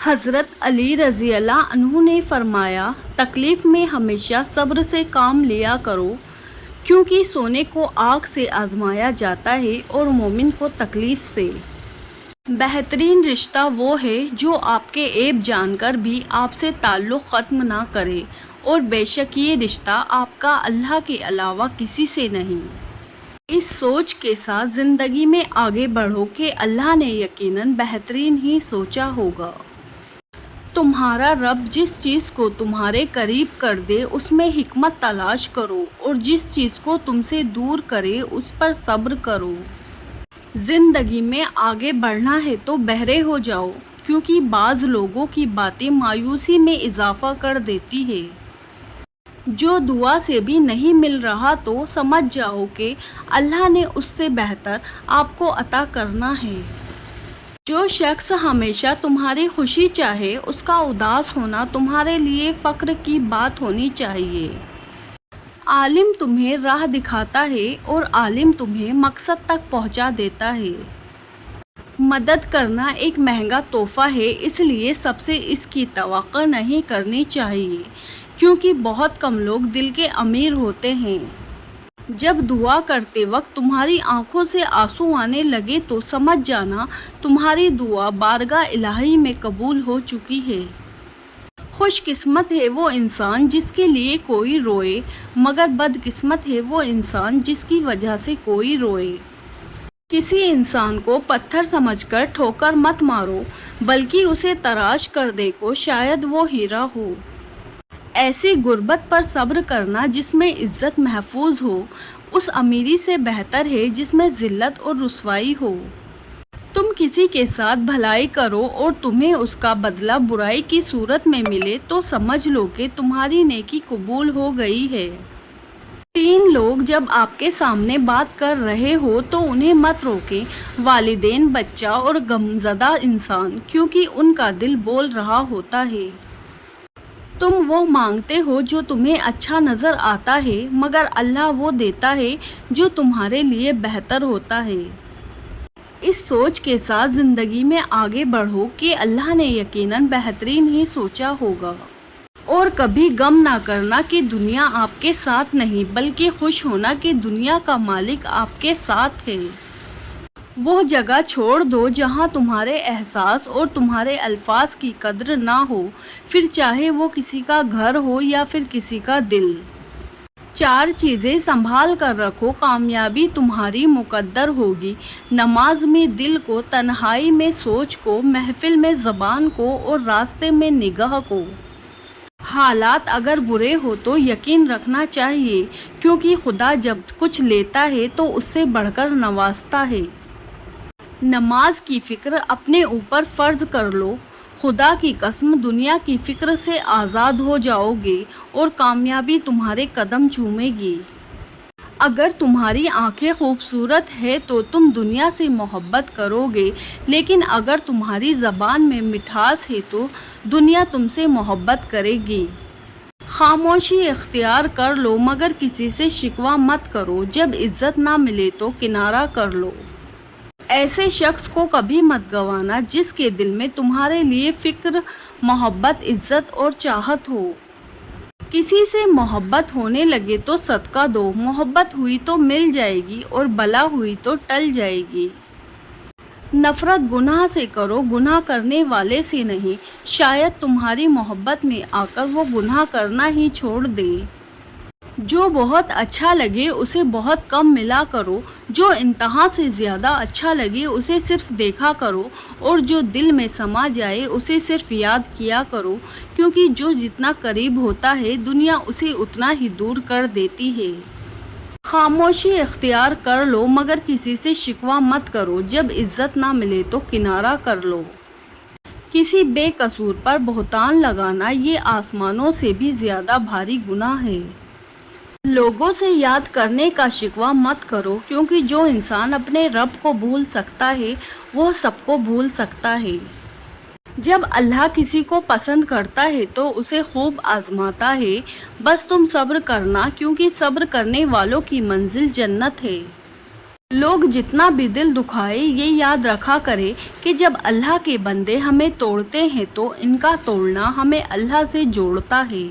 حضرت علی رضی اللہ عنہ نے فرمایا، تکلیف میں ہمیشہ صبر سے کام لیا کرو، کیونکہ سونے کو آگ سے آزمایا جاتا ہے اور مومن کو تکلیف سے۔ بہترین رشتہ وہ ہے جو آپ کے عیب جان کر بھی آپ سے تعلق ختم نہ کرے، اور بے شک یہ رشتہ آپ کا اللہ کے علاوہ کسی سے نہیں۔ اس سوچ کے ساتھ زندگی میں آگے بڑھو کہ اللہ نے یقیناً بہترین ہی سوچا ہوگا۔ تمہارا رب جس چیز کو تمہارے قریب کر دے اس میں حکمت تلاش کرو، اور جس چیز کو تم سے دور کرے اس پر صبر کرو۔ زندگی میں آگے بڑھنا ہے تو بہرے ہو جاؤ، کیونکہ بعض لوگوں کی باتیں مایوسی میں اضافہ کر دیتی ہے۔ جو دعا سے بھی نہیں مل رہا تو سمجھ جاؤ کہ اللہ نے اس سے بہتر آپ کو عطا کرنا ہے۔ جو شخص ہمیشہ تمہاری خوشی چاہے اس کا اداس ہونا تمہارے لیے فخر کی بات ہونی چاہیے۔ عالم تمہیں راہ دکھاتا ہے اور عالم تمہیں مقصد تک پہنچا دیتا ہے۔ مدد کرنا ایک مہنگا تحفہ ہے، اس لیے سب سے اس کی توقع نہیں کرنی چاہیے، کیونکہ بہت کم لوگ دل کے امیر ہوتے ہیں۔ جب دعا کرتے وقت تمہاری آنکھوں سے آنسو آنے لگے تو سمجھ جانا تمہاری دعا بارگاہ الہی میں قبول ہو چکی ہے۔ خوش قسمت ہے وہ انسان جس کے لیے کوئی روئے، مگر بد قسمت ہے وہ انسان جس کی وجہ سے کوئی روئے۔ کسی انسان کو پتھر سمجھ کر ٹھوکر مت مارو، بلکہ اسے تراش کر دیکھو، شاید وہ ہیرا ہو۔ ایسی غربت پر صبر کرنا جس میں عزت محفوظ ہو، اس امیری سے بہتر ہے جس میں ذلت اور رسوائی ہو۔ تم کسی کے ساتھ بھلائی کرو اور تمہیں اس کا بدلہ برائی کی صورت میں ملے تو سمجھ لو کہ تمہاری نیکی قبول ہو گئی ہے۔ تین لوگ جب آپ کے سامنے بات کر رہے ہو تو انہیں مت روکیں، والدین، بچہ اور غمزدہ انسان، کیونکہ ان کا دل بول رہا ہوتا ہے۔ تم وہ مانگتے ہو جو تمہیں اچھا نظر آتا ہے، مگر اللہ وہ دیتا ہے جو تمہارے لیے بہتر ہوتا ہے۔ اس سوچ کے ساتھ زندگی میں آگے بڑھو کہ اللہ نے یقیناً بہترین ہی سوچا ہوگا۔ اور کبھی غم نہ کرنا کہ دنیا آپ کے ساتھ نہیں، بلکہ خوش ہونا کہ دنیا کا مالک آپ کے ساتھ ہے۔ وہ جگہ چھوڑ دو جہاں تمہارے احساس اور تمہارے الفاظ کی قدر نہ ہو، پھر چاہے وہ کسی کا گھر ہو یا پھر کسی کا دل۔ چار چیزیں سنبھال کر رکھو، کامیابی تمہاری مقدر ہوگی: نماز میں دل کو، تنہائی میں سوچ کو، محفل میں زبان کو اور راستے میں نگاہ کو۔ حالات اگر برے ہو تو یقین رکھنا چاہیے، کیونکہ خدا جب کچھ لیتا ہے تو اس سے بڑھ کر نوازتا ہے۔ نماز کی فکر اپنے اوپر فرض کر لو، خدا کی قسم دنیا کی فکر سے آزاد ہو جاؤ گے اور کامیابی تمہارے قدم چومے گی۔ اگر تمہاری آنکھیں خوبصورت ہیں تو تم دنیا سے محبت کرو گے، لیکن اگر تمہاری زبان میں مٹھاس ہے تو دنیا تم سے محبت کرے گی۔ خاموشی اختیار کر لو مگر کسی سے شکوہ مت کرو، جب عزت نہ ملے تو کنارہ کر لو۔ ایسے شخص کو کبھی مت گنوانا جس کے دل میں تمہارے لیے فکر، محبت، عزت اور چاہت ہو۔ کسی سے محبت ہونے لگے تو صدقہ دو، محبت ہوئی تو مل جائے گی اور بلا ہوئی تو ٹل جائے گی۔ نفرت گناہ سے کرو، گناہ کرنے والے سے نہیں، شاید تمہاری محبت میں آ کر وہ گناہ کرنا ہی چھوڑ دے۔ جو بہت اچھا لگے اسے بہت کم ملا کرو، جو انتہا سے زیادہ اچھا لگے اسے صرف دیکھا کرو، اور جو دل میں سما جائے اسے صرف یاد کیا کرو، کیونکہ جو جتنا قریب ہوتا ہے دنیا اسے اتنا ہی دور کر دیتی ہے۔ خاموشی اختیار کر لو مگر کسی سے شکوہ مت کرو، جب عزت نہ ملے تو کنارہ کر لو۔ کسی بے قصور پر بہتان لگانا یہ آسمانوں سے بھی زیادہ بھاری گناہ ہے۔ لوگوں سے یاد کرنے کا شکوہ مت کرو، کیونکہ جو انسان اپنے رب کو بھول سکتا ہے وہ سب کو بھول سکتا ہے۔ جب اللہ کسی کو پسند کرتا ہے تو اسے خوب آزماتا ہے، بس تم صبر کرنا، کیونکہ صبر کرنے والوں کی منزل جنت ہے۔ لوگ جتنا بھی دل دکھائے یہ یاد رکھا کرے کہ جب اللہ کے بندے ہمیں توڑتے ہیں تو ان کا توڑنا ہمیں اللہ سے جوڑتا ہے۔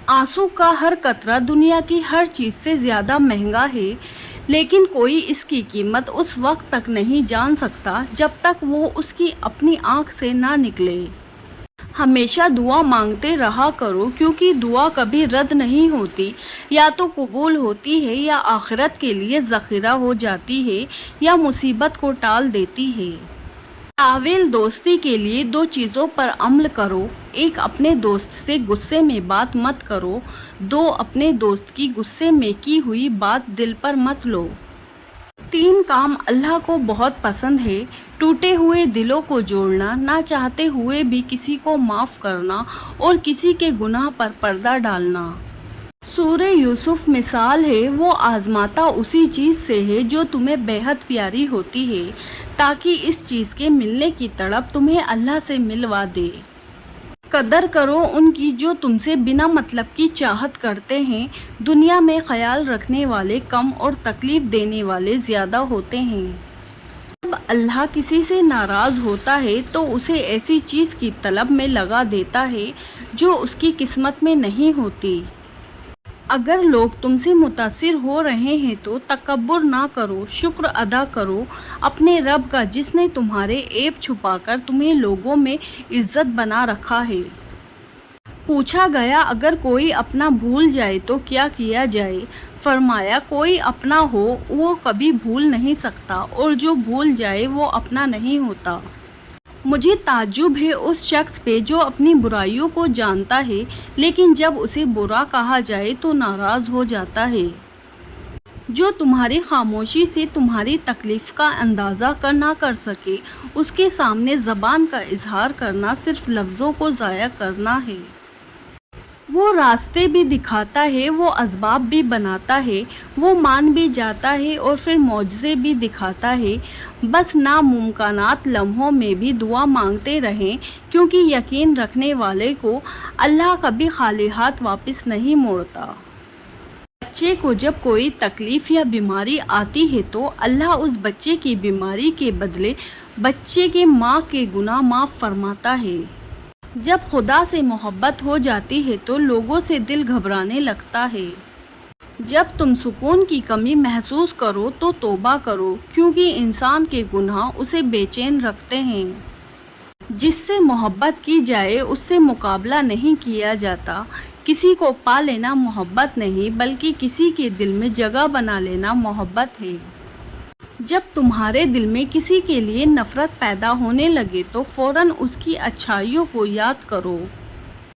آنسو کا ہر قطرہ دنیا کی ہر چیز سے زیادہ مہنگا ہے، لیکن کوئی اس کی قیمت اس وقت تک نہیں جان سکتا جب تک وہ اس کی اپنی آنکھ سے نہ نکلے۔ ہمیشہ دعا مانگتے رہا کرو، کیونکہ دعا کبھی رد نہیں ہوتی، یا تو قبول ہوتی ہے یا آخرت کے لیے ذخیرہ ہو جاتی ہے یا مصیبت کو ٹال دیتی ہے۔ طویل دوستی کے لیے 2 چیزوں پر عمل کرو: 1 اپنے دوست سے غصے میں بات مت کرو، 2 اپنے دوست کی غصے میں کی ہوئی بات دل پر مت لو۔ 3 کام اللہ کو بہت پسند ہے: ٹوٹے ہوئے دلوں کو جوڑنا، نہ چاہتے ہوئے بھی کسی کو معاف کرنا، اور کسی کے گناہ پر پردہ ڈالنا۔ سورہ یوسف مثال ہے، وہ آزماتا اسی چیز سے ہے جو تمہیں بے حد پیاری ہوتی ہے، تاکہ اس چیز کے ملنے کی تڑپ تمہیں اللہ سے ملوا دے۔ قدر کرو ان کی جو تم سے بنا مطلب کی چاہت کرتے ہیں۔ دنیا میں خیال رکھنے والے کم اور تکلیف دینے والے زیادہ ہوتے ہیں۔ جب اللہ کسی سے ناراض ہوتا ہے تو اسے ایسی چیز کی طلب میں لگا دیتا ہے جو اس کی قسمت میں نہیں ہوتی۔ اگر لوگ تم سے متاثر ہو رہے ہیں تو تکبر نہ کرو، شکر ادا کرو اپنے رب کا جس نے تمہارے عیب چھپا کر تمہیں لوگوں میں عزت بنا رکھا ہے۔ پوچھا گیا اگر کوئی اپنا بھول جائے تو کیا کیا جائے؟ فرمایا کوئی اپنا ہو وہ کبھی بھول نہیں سکتا، اور جو بھول جائے وہ اپنا نہیں ہوتا۔ مجھے تعجب ہے اس شخص پہ جو اپنی برائیوں کو جانتا ہے لیکن جب اسے برا کہا جائے تو ناراض ہو جاتا ہے۔ جو تمہاری خاموشی سے تمہاری تکلیف کا اندازہ نہ کر سکے، اس کے سامنے زبان کا اظہار کرنا صرف لفظوں کو ضائع کرنا ہے۔ وہ راستے بھی دکھاتا ہے، وہ اسباب بھی بناتا ہے، وہ مان بھی جاتا ہے اور پھر معجزے بھی دکھاتا ہے۔ بس ناممکنات لمحوں میں بھی دعا مانگتے رہیں، کیونکہ یقین رکھنے والے کو اللہ کبھی خالی ہاتھ واپس نہیں موڑتا۔ بچے کو جب کوئی تکلیف یا بیماری آتی ہے تو اللہ اس بچے کی بیماری کے بدلے بچے کے ماں کے گناہ معاف فرماتا ہے۔ جب خدا سے محبت ہو جاتی ہے تو لوگوں سے دل گھبرانے لگتا ہے۔ جب تم سکون کی کمی محسوس کرو تو توبہ کرو، کیونکہ انسان کے گناہ اسے بے چین رکھتے ہیں۔ جس سے محبت کی جائے اس سے مقابلہ نہیں کیا جاتا۔ کسی کو پا لینا محبت نہیں، بلکہ کسی کے دل میں جگہ بنا لینا محبت ہے۔ جب تمہارے دل میں کسی کے لیے نفرت پیدا ہونے لگے تو فوراً اس کی اچھائیوں کو یاد کرو۔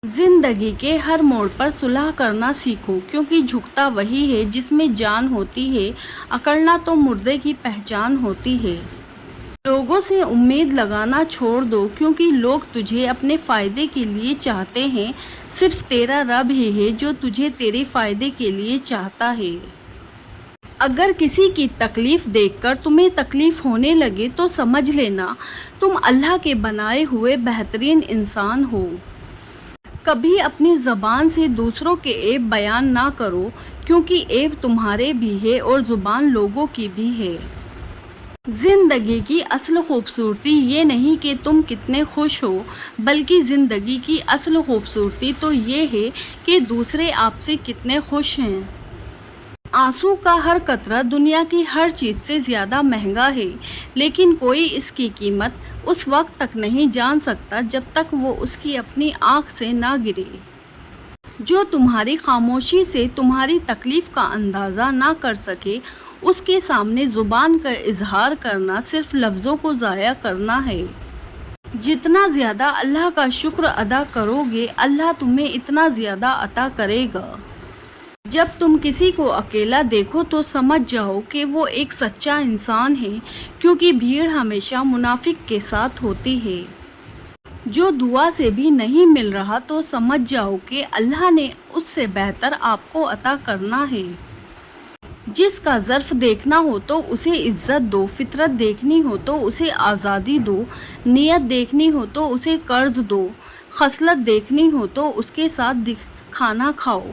زندگی کے ہر موڑ پر صلح کرنا سیکھو، کیونکہ جھکتا وہی ہے جس میں جان ہوتی ہے، اکڑنا تو مردے کی پہچان ہوتی ہے۔ لوگوں سے امید لگانا چھوڑ دو، کیونکہ لوگ تجھے اپنے فائدے کے لیے چاہتے ہیں، صرف تیرا رب ہی ہے جو تجھے تیرے فائدے کے لیے چاہتا ہے۔ اگر کسی کی تکلیف دیکھ کر تمہیں تکلیف ہونے لگے تو سمجھ لینا تم اللہ کے بنائے ہوئے بہترین انسان ہو۔ کبھی اپنی زبان سے دوسروں کے عیب بیان نہ کرو، کیونکہ عیب تمہارے بھی ہے اور زبان لوگوں کی بھی ہے۔ زندگی کی اصل خوبصورتی یہ نہیں کہ تم کتنے خوش ہو، بلکہ زندگی کی اصل خوبصورتی تو یہ ہے کہ دوسرے آپ سے کتنے خوش ہیں۔ آنسو کا ہر قطرہ دنیا کی ہر چیز سے زیادہ مہنگا ہے، لیکن کوئی اس کی قیمت اس وقت تک نہیں جان سکتا جب تک وہ اس کی اپنی آنکھ سے نہ گرے۔ جو تمہاری خاموشی سے تمہاری تکلیف کا اندازہ نہ کر سکے، اس کے سامنے زبان کا اظہار کرنا صرف لفظوں کو ضائع کرنا ہے۔ جتنا زیادہ اللہ کا شکر ادا کرو گے، اللہ تمہیں اتنا زیادہ عطا کرے گا۔ جب تم کسی کو اکیلا دیکھو تو سمجھ جاؤ کہ وہ ایک سچا انسان ہے، کیونکہ بھیڑ ہمیشہ منافق کے ساتھ ہوتی ہے۔ جو دعا سے بھی نہیں مل رہا تو سمجھ جاؤ کہ اللہ نے اس سے بہتر آپ کو عطا کرنا ہے۔ جس کا ظرف دیکھنا ہو تو اسے عزت دو، فطرت دیکھنی ہو تو اسے آزادی دو، نیت دیکھنی ہو تو اسے قرض دو، خصلت دیکھنی ہو تو اس کے ساتھ کھانا کھاؤ۔